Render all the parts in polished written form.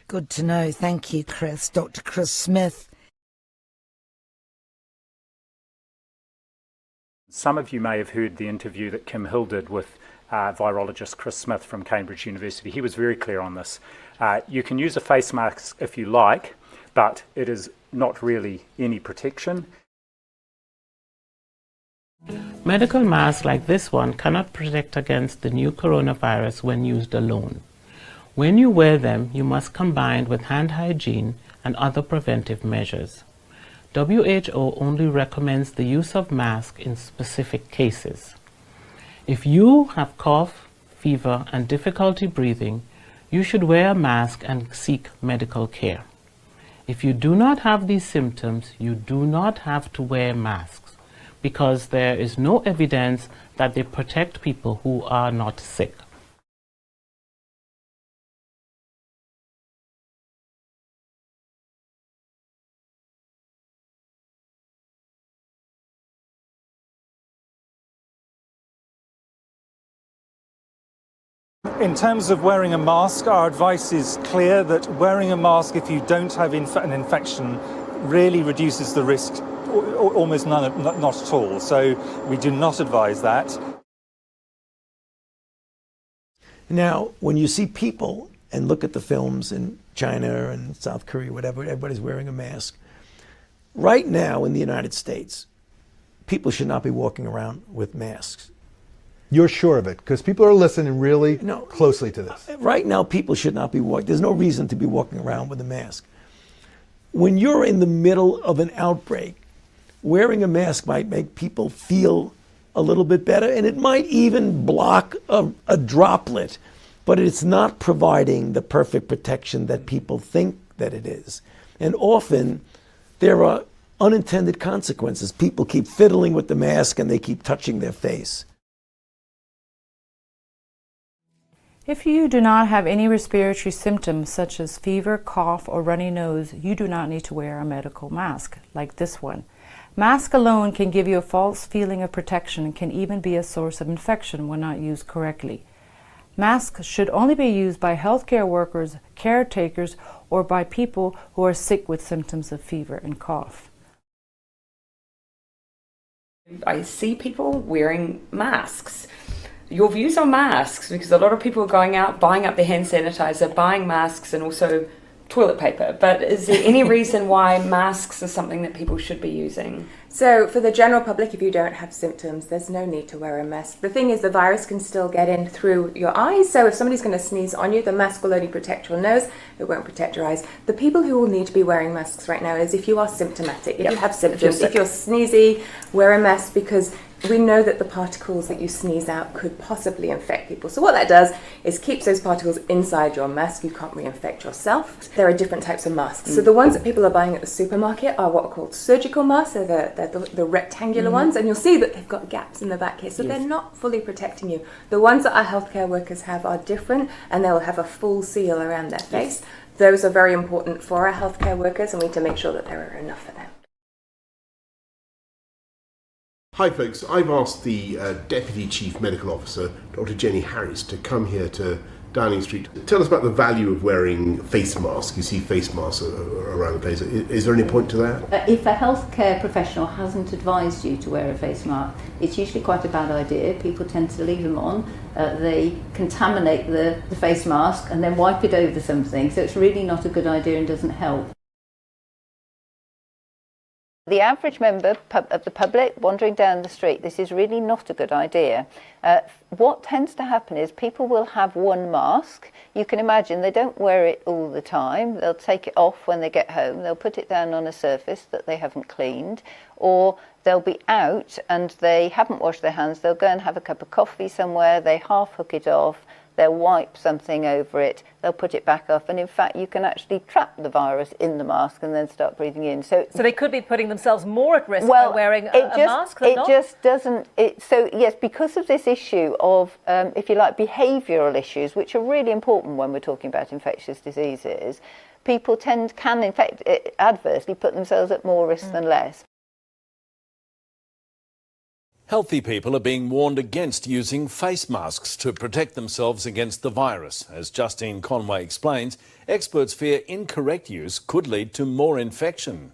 Good to know. Thank you, Chris. Dr. Chris Smith. Some of you may have heard the interview that Kim Hill did with virologist Chris Smith from Cambridge University. He was very clear on this. You can use a face mask if you like, but it is not really any protection. Medical masks like this one cannot protect against the new coronavirus when used alone. When you wear them, you must combine with hand hygiene and other preventive measures. WHO only recommends the use of masks in specific cases. If you have cough, fever, and difficulty breathing, you should wear a mask and seek medical care. If you do not have these symptoms, you do not have to wear masks because there is no evidence that they protect people who are not sick. In terms of wearing a mask, our advice is clear that wearing a mask if you don't have an infection really reduces the risk, almost not at all. So we do not advise that. Now, when you see people and look at the films in China and South Korea, whatever, everybody's wearing a mask. Right now in the United States, people should not be walking around with masks. You're sure of it? Because people are listening really closely to this. Right now, people should not be walking. There's no reason to be walking around with a mask. When you're in the middle of an outbreak, wearing a mask might make people feel a little bit better, and it might even block a droplet, but it's not providing the perfect protection that people think that it is. And often, there are unintended consequences. People keep fiddling with the mask and they keep touching their face. If you do not have any respiratory symptoms such as fever, cough, or runny nose, you do not need to wear a medical mask like this one. Mask alone can give you a false feeling of protection and can even be a source of infection when not used correctly. Masks should only be used by healthcare workers, caretakers, or by people who are sick with symptoms of fever and cough. I see people wearing masks. Your views on masks, because a lot of people are going out, buying up their hand sanitizer, buying masks and also toilet paper. But is there any reason why masks are something that people should be using? So for the general public, if you don't have symptoms, there's no need to wear a mask. The thing is, the virus can still get in through your eyes. So if somebody's going to sneeze on you, the mask will only protect your nose. It won't protect your eyes. The people who will need to be wearing masks right now is if you are symptomatic, if you have symptoms, if you're sneezy, wear a mask, because we know that the particles that you sneeze out could possibly infect people. So what that does is keeps those particles inside your mask. You can't reinfect yourself. There are different types of masks. So the ones that people are buying at the supermarket are what are called surgical masks. So they're the rectangular ones, and you'll see that they've got gaps in the back here. So they're not fully protecting you. The ones that our healthcare workers have are different, and they'll have a full seal around their face. Those are very important for our healthcare workers, and we need to make sure that there are enough for them. Hi folks, I've asked the Deputy Chief Medical Officer, Dr. Jenny Harris, to come here to Downing Street. Tell us about the value of wearing face masks. You see face masks around the place. Is there any point to that? If a healthcare professional hasn't advised you to wear a face mask, it's usually quite a bad idea. People tend to leave them on. They contaminate the face mask and then wipe it over something. So it's really not a good idea and doesn't help. The average member of the public wandering down the street, this is really not a good idea. What tends to happen is people will have one mask. You can imagine they don't wear it all the time. They'll take it off when they get home. They'll put it down on a surface that they haven't cleaned, or they'll be out and they haven't washed their hands. They'll go and have a cup of coffee somewhere. They half hook it off. They'll wipe something over it, they'll put it back off, and in fact you can actually trap the virus in the mask and then start breathing in. So they could be putting themselves more at risk by wearing a mask than not? It just doesn't, so yes, because of this issue of, if you like, behavioural issues, which are really important when we're talking about infectious diseases, people can in fact adversely put themselves at more risk than less. Healthy people are being warned against using face masks to protect themselves against the virus. As Justine Conway explains, experts fear incorrect use could lead to more infection.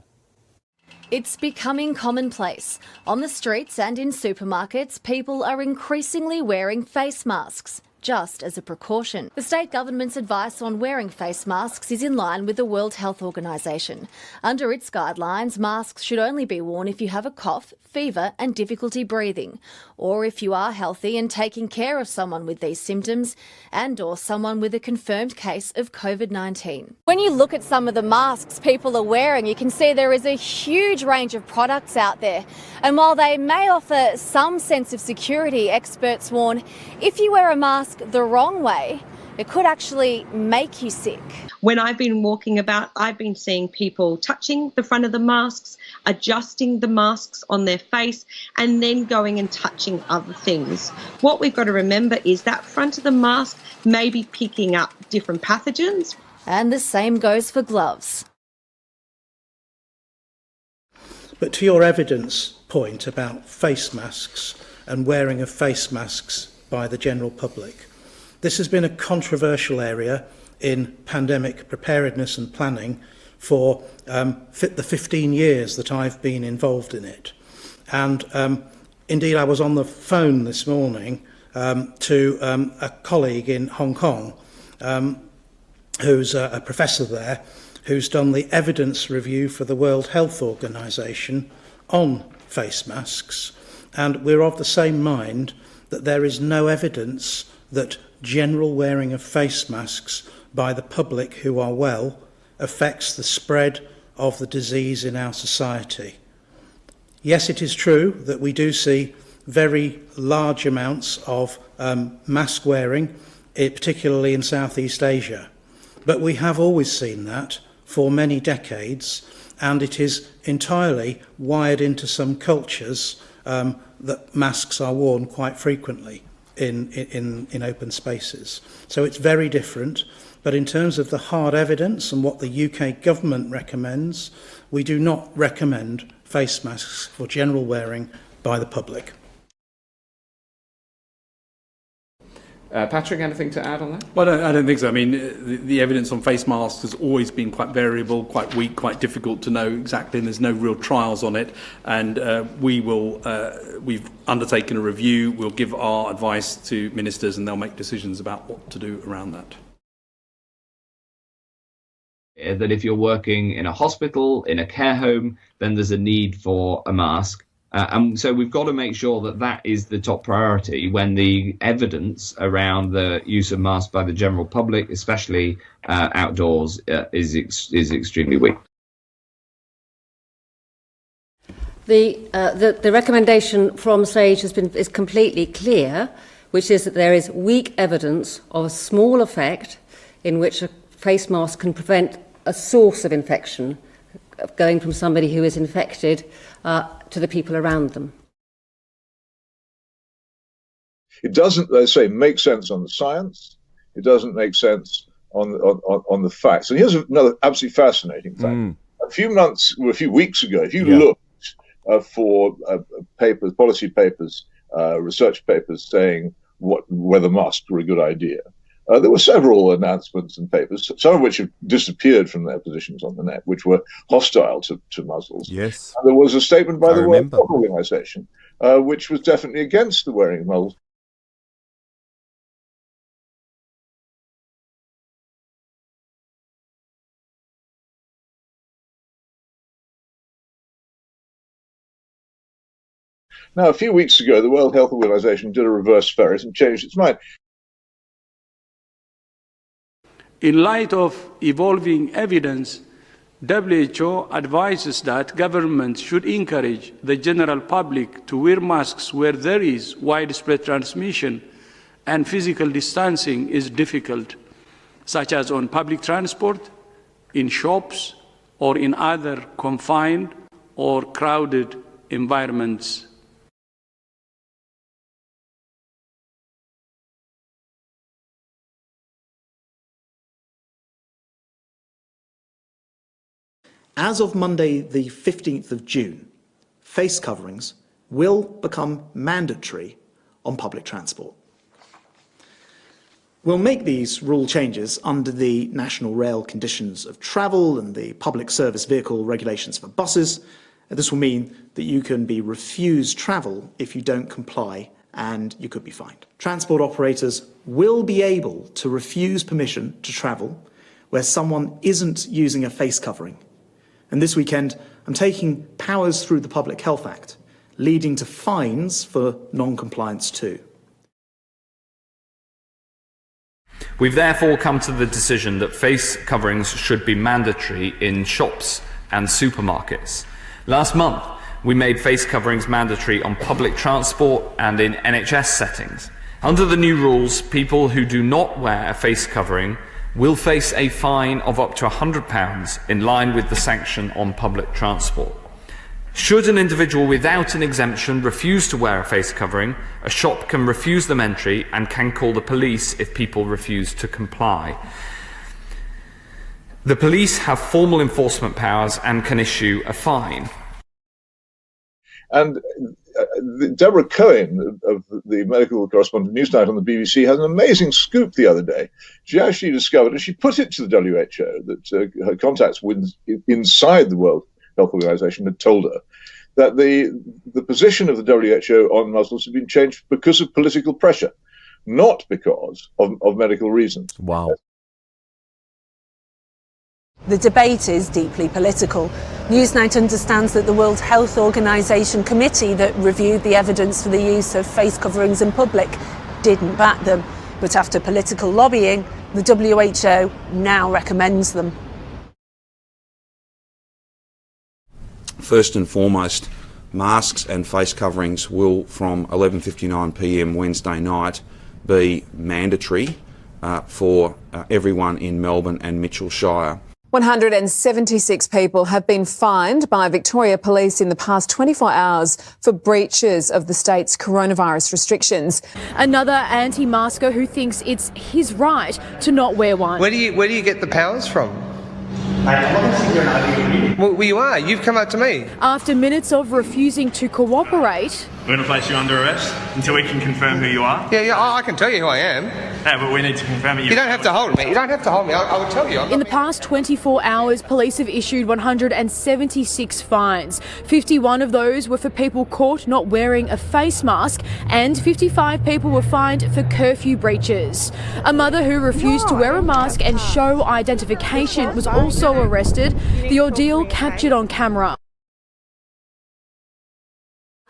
It's becoming commonplace. On the streets and in supermarkets, people are increasingly wearing face masks, just as a precaution. The state government's advice on wearing face masks is in line with the World Health Organization. Under its guidelines, masks should only be worn if you have a cough, fever and difficulty breathing, or if you are healthy and taking care of someone with these symptoms, and or someone with a confirmed case of COVID-19. When you look at some of the masks people are wearing, you can see there is a huge range of products out there. And while they may offer some sense of security, experts warn if you wear a mask the wrong way, it could actually make you sick. When I've been walking about, I've been seeing people touching the front of the masks, adjusting the masks on their face, and then going and touching other things. What we've got to remember is that front of the mask may be picking up different pathogens. And the same goes for gloves. But to your evidence point about face masks and wearing of face masks by the general public, this has been a controversial area in pandemic preparedness and planning for the 15 years that I've been involved in it. And indeed, I was on the phone this morning to a colleague in Hong Kong who's a professor there, who's done the evidence review for the World Health Organization on face masks. And we're of the same mind that there is no evidence that general wearing of face masks by the public who are well affects the spread of the disease in our society. Yes, it is true that we do see very large amounts of mask wearing, particularly in Southeast Asia. But we have always seen that for many decades, and it is entirely wired into some cultures that masks are worn quite frequently in open spaces. So it's very different. But in terms of the hard evidence and what the UK government recommends, we do not recommend face masks for general wearing by the public. Patrick, anything to add on that? Well, I don't think so. I mean, the evidence on face masks has always been quite variable, quite weak, quite difficult to know exactly, and there's no real trials on it. And we've undertaken a review. We'll give our advice to ministers, and they'll make decisions about what to do around that. That if you're working in a hospital, in a care home, then there's a need for a mask. And so we've got to make sure that that is the top priority when the evidence around the use of masks by the general public, especially outdoors, is extremely weak. The recommendation from SAGE is completely clear, which is that there is weak evidence of a small effect in which a face mask can prevent a source of infection going from somebody who is infected to the people around them. It doesn't, they say, make sense on the science. It doesn't make sense on the facts. And here's another absolutely fascinating fact. A few weeks ago, if you looked for papers, policy papers, research papers saying whether masks were a good idea, there were several announcements and papers, some of which have disappeared from their positions on the net, which were hostile to muzzles. Yes. And there was a statement by the World Health Organization, which was definitely against the wearing of muzzles. Now, a few weeks ago, the World Health Organization did a reverse ferret and changed its mind. In light of evolving evidence, WHO advises that governments should encourage the general public to wear masks where there is widespread transmission and physical distancing is difficult, such as on public transport, in shops, or in other confined or crowded environments. As of Monday, the 15th of June, face coverings will become mandatory on public transport. We'll make these rule changes under the National Rail Conditions of Travel and the Public Service Vehicle Regulations for buses. This will mean that you can be refused travel if you don't comply, and you could be fined. Transport operators will be able to refuse permission to travel where someone isn't using a face covering. And this weekend, I'm taking powers through the Public Health Act, leading to fines for non-compliance too. We've therefore come to the decision that face coverings should be mandatory in shops and supermarkets. Last month, we made face coverings mandatory on public transport and in NHS settings. Under the new rules, people who do not wear a face covering will face a fine of up to £100 in line with the sanction on public transport. Should an individual without an exemption refuse to wear a face covering, a shop can refuse them entry and can call the police if people refuse to comply. The police have formal enforcement powers and can issue a fine. And Deborah Cohen of the medical correspondent Newsnight on the BBC had an amazing scoop the other day. She actually discovered, and she put it to the WHO, that her contacts inside the World Health Organization had told her that the position of the WHO on Muslims had been changed because of political pressure, not because of medical reasons. Wow. The debate is deeply political. Newsnight understands that the World Health Organization committee that reviewed the evidence for the use of face coverings in public didn't back them. But after political lobbying, the WHO now recommends them. First and foremost, masks and face coverings will, from 11:59 p.m. Wednesday night, be mandatory for everyone in Melbourne and Mitchell Shire. 176 people have been fined by Victoria Police in the past 24 hours for breaches of the state's coronavirus restrictions. Another anti-masker who thinks it's his right to not wear one. Where do you get the powers from? Well, you are. You've come up to me. After minutes of refusing to cooperate... We're going to place you under arrest until we can confirm who you are. Yeah, I can tell you who I am. Yeah, but we need to confirm it. You don't have to hold me. You don't have to hold me. I will tell you. In the past 24 hours, police have issued 176 fines. 51 of those were for people caught not wearing a face mask, and 55 people were fined for curfew breaches. A mother who refused to wear a mask and show identification was also arrested. The ordeal captured on camera.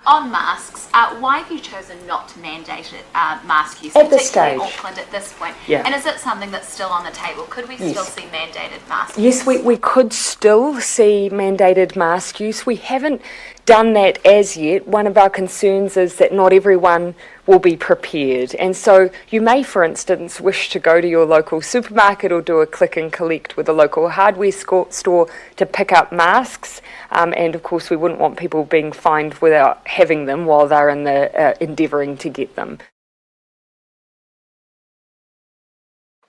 On masks, why have you chosen not to mandate mask use, At this particularly stage. Auckland at this point? Yeah. And is it something that's still on the table? Could we still see mandated mask Yes, use? we could still see mandated mask use. We haven't done that as yet. One of our concerns is that not everyone will be prepared. And so you may, for instance, wish to go to your local supermarket or do a click and collect with a local hardware store to pick up masks. And of course, we wouldn't want people being fined without having them while they're in the endeavouring to get them.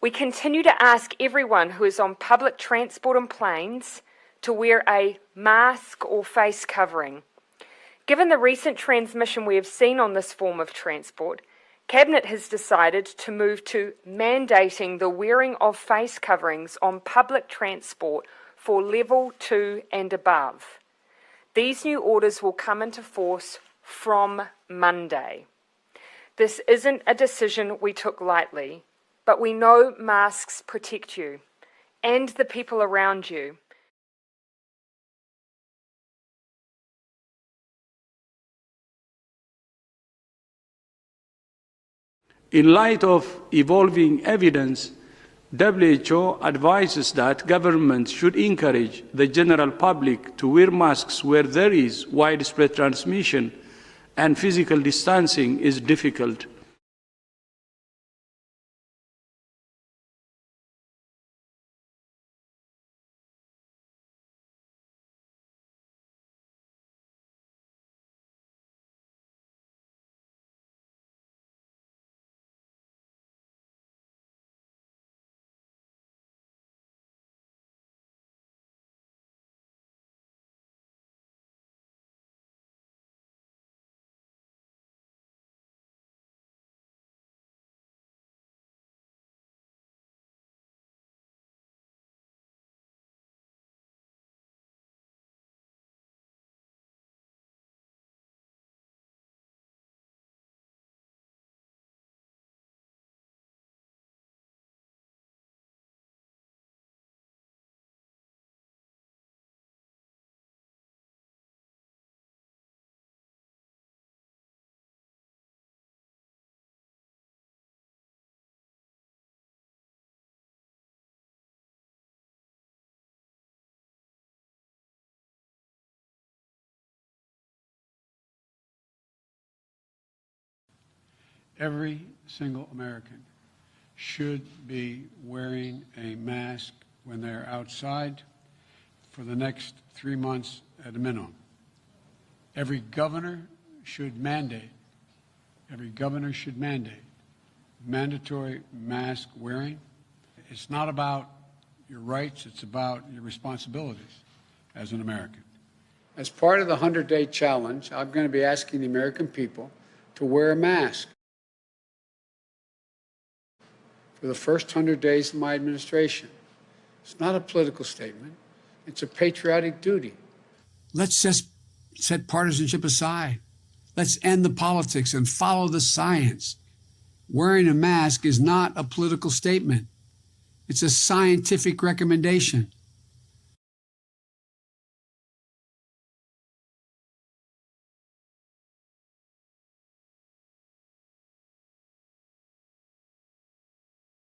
We continue to ask everyone who is on public transport and planes to wear a mask or face covering. Given the recent transmission we have seen on this form of transport, Cabinet has decided to move to mandating the wearing of face coverings on public transport for level 2 and above. These new orders will come into force from Monday. This isn't a decision we took lightly, but we know masks protect you and the people around you. In light of evolving evidence, WHO advises that governments should encourage the general public to wear masks where there is widespread transmission and physical distancing is difficult. every single American should be wearing a mask when they're outside for the next 3 months at a minimum. Every governor should mandate mandatory mask wearing. It's not about your rights, it's about your responsibilities as an American. As part of the 100-day challenge, I'm going to be asking the American people to wear a mask for the first 100 days of my administration. It's not a political statement. It's a patriotic duty. Let's just set partisanship aside. Let's end the politics and follow the science. Wearing a mask is not a political statement. It's a scientific recommendation.